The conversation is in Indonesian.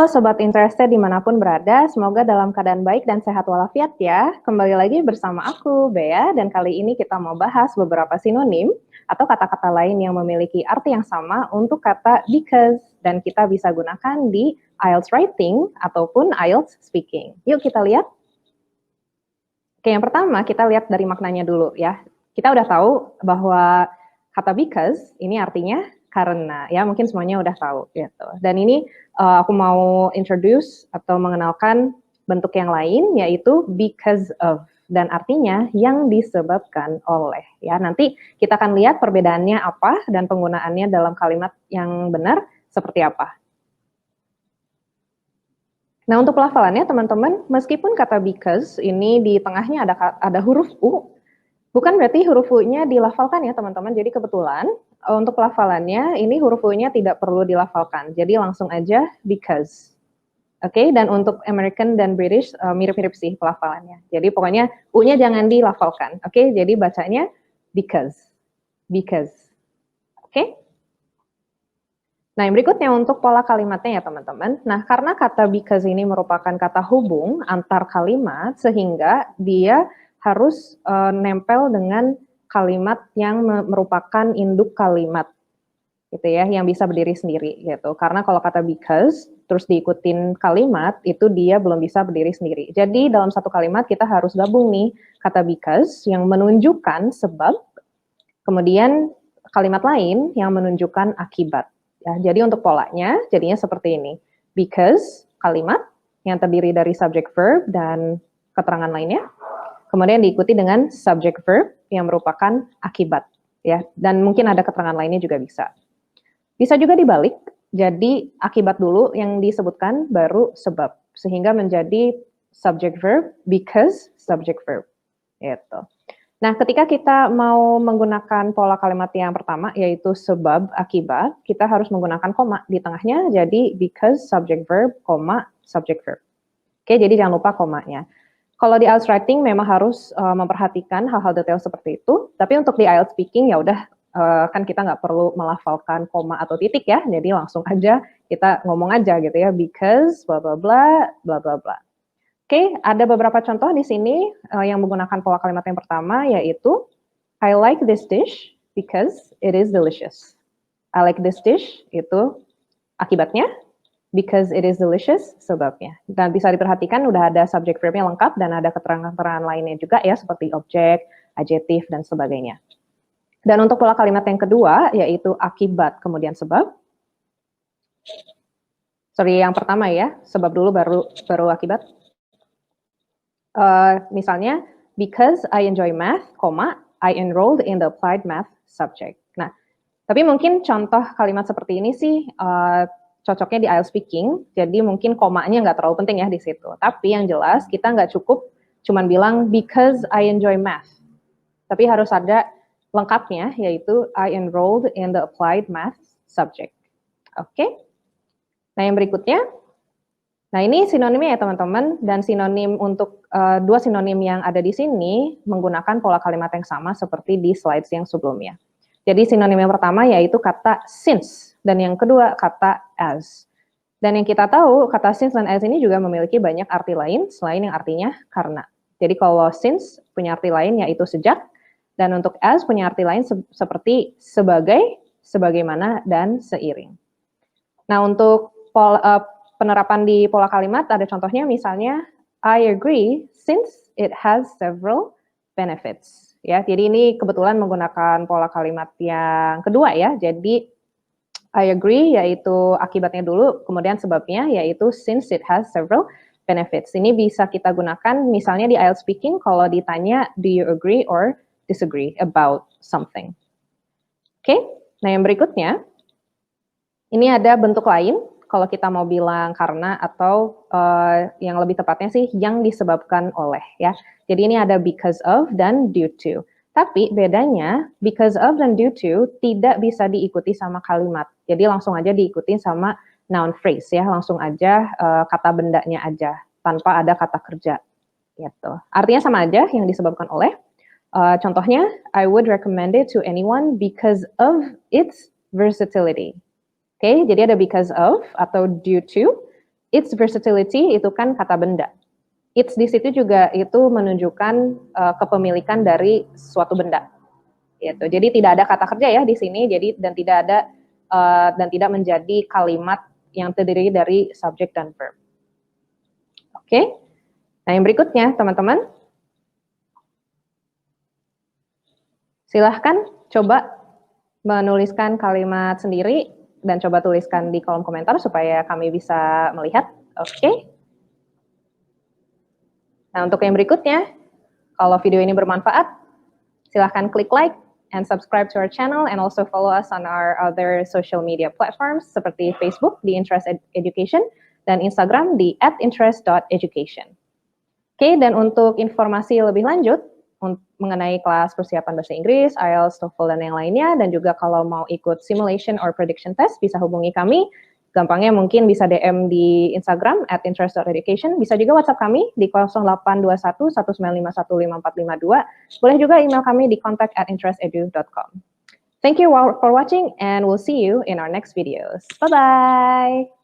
Halo Sobat Interested dimanapun berada, semoga dalam keadaan baik dan sehat walafiat ya. Kembali lagi bersama aku, Bea, dan kali ini kita mau bahas beberapa sinonim atau kata-kata lain yang memiliki arti yang sama untuk kata because, dan kita bisa gunakan di IELTS Writing ataupun IELTS Speaking. Yuk kita lihat. Oke, yang pertama kita lihat dari maknanya dulu ya. Kita udah tahu bahwa kata because ini artinya karena, ya mungkin semuanya udah tahu gitu. Dan ini aku mau introduce atau mengenalkan bentuk yang lain yaitu because of, dan artinya yang disebabkan oleh. Ya, nanti kita akan lihat perbedaannya apa dan penggunaannya dalam kalimat yang benar seperti apa. Nah, untuk pelafalannya teman-teman, meskipun kata because ini di tengahnya ada huruf U, bukan berarti huruf U-nya dilafalkan ya teman-teman. Jadi kebetulan untuk pelafalannya ini huruf U-nya tidak perlu dilafalkan. Jadi langsung aja because. Oke, dan untuk American dan British mirip-mirip sih pelafalannya. Jadi pokoknya U-nya jangan dilafalkan. Oke, jadi bacanya because. Because. Oke. Nah, yang berikutnya untuk pola kalimatnya ya teman-teman. Nah, karena kata because ini merupakan kata hubung antar kalimat, sehingga dia harus nempel dengan kalimat yang merupakan induk kalimat, gitu ya, yang bisa berdiri sendiri, gitu. Karena kalau kata because, terus diikutin kalimat, itu dia belum bisa berdiri sendiri. Jadi dalam satu kalimat kita harus gabung nih kata because yang menunjukkan sebab, kemudian kalimat lain yang menunjukkan akibat. Ya, jadi untuk polanya jadinya seperti ini. Because kalimat yang terdiri dari subject verb dan keterangan lainnya. Kemudian diikuti dengan subject verb yang merupakan akibat, ya. Dan mungkin ada keterangan lainnya juga bisa. Bisa juga dibalik. Jadi akibat dulu yang disebutkan baru sebab, sehingga menjadi subject verb because subject verb. Gitu. Nah, ketika kita mau menggunakan pola kalimat yang pertama, yaitu sebab, akibat, kita harus menggunakan koma di tengahnya, jadi because, subject verb, koma, subject verb. Oke, jadi jangan lupa komanya. Kalau di IELTS Writing memang harus memperhatikan hal-hal detail seperti itu, tapi untuk di IELTS Speaking ya udah, kan kita nggak perlu melafalkan koma atau titik ya, jadi langsung aja kita ngomong aja gitu ya, because, bla bla bla, bla bla bla. Oke, ada beberapa contoh di sini yang menggunakan pola kalimat yang pertama, yaitu I like this dish because it is delicious. I like this dish itu akibatnya, because it is delicious sebabnya. Dan bisa diperhatikan udah ada subject verbnya lengkap dan ada keterangan-keterangan lainnya juga ya, seperti objek, adjektif, dan sebagainya. Dan untuk pola kalimat yang kedua, yaitu akibat kemudian sebab. Sorry, yang pertama ya, sebab dulu baru akibat. Misalnya, because I enjoy math, I enrolled in the applied math subject. Nah, tapi mungkin contoh kalimat seperti ini sih cocoknya di IELTS Speaking, jadi mungkin komanya nggak terlalu penting ya di situ. Tapi yang jelas kita nggak cukup cuman bilang because I enjoy math, tapi harus ada lengkapnya, yaitu I enrolled in the applied math subject. Oke. Nah, yang berikutnya, nah ini sinonimnya ya teman-teman, dan sinonim untuk dua sinonim yang ada di sini menggunakan pola kalimat yang sama seperti di slides yang sebelumnya. Jadi sinonim yang pertama yaitu kata since, dan yang kedua kata as. Dan yang kita tahu kata since dan as ini juga memiliki banyak arti lain selain yang artinya karena. Jadi kalau since punya arti lain yaitu sejak, dan untuk as punya arti lain seperti sebagai, sebagaimana, dan seiring. Nah, untuk penerapan di pola kalimat ada contohnya, misalnya I agree since it has several benefits. Ya, jadi ini kebetulan menggunakan pola kalimat yang kedua ya. Jadi I agree yaitu akibatnya dulu, kemudian sebabnya yaitu since it has several benefits. Ini bisa kita gunakan misalnya di IELTS Speaking kalau ditanya do you agree or disagree about something. Oke, nah yang berikutnya ini ada bentuk lain kalau kita mau bilang karena atau yang lebih tepatnya sih yang disebabkan oleh ya. Jadi ini ada because of dan due to. Tapi bedanya because of dan due to tidak bisa diikuti sama kalimat. Jadi langsung aja diikuti sama noun phrase ya, langsung aja kata bendanya aja tanpa ada kata kerja gitu. Artinya sama aja yang disebabkan oleh. Contohnya, I would recommend it to anyone because of its versatility. Oke, jadi ada because of atau due to, Its versatility itu kan kata benda. Its di situ juga itu menunjukkan kepemilikan dari suatu benda. Gitu. Jadi tidak ada kata kerja ya di sini. Jadi dan tidak menjadi kalimat yang terdiri dari subjek dan verb. Oke. Nah, yang berikutnya, teman-teman. Silahkan coba menuliskan kalimat sendiri dan coba tuliskan di kolom komentar supaya kami bisa melihat. Oke. Nah, untuk yang berikutnya, kalau video ini bermanfaat, silahkan klik like and subscribe to our channel and also follow us on our other social media platforms seperti Facebook di Interest Education dan Instagram di @interest.education. Oke, dan untuk informasi lebih lanjut mengenai kelas persiapan bahasa Inggris, IELTS, TOEFL, dan yang lainnya, dan juga kalau mau ikut simulation or prediction test, bisa hubungi kami. Gampangnya mungkin bisa DM di Instagram @interest.education, bisa juga WhatsApp kami di 0821 19515452. Boleh juga email kami di contact@interestedu.com. Thank you for watching and we'll see you in our next videos. Bye-bye!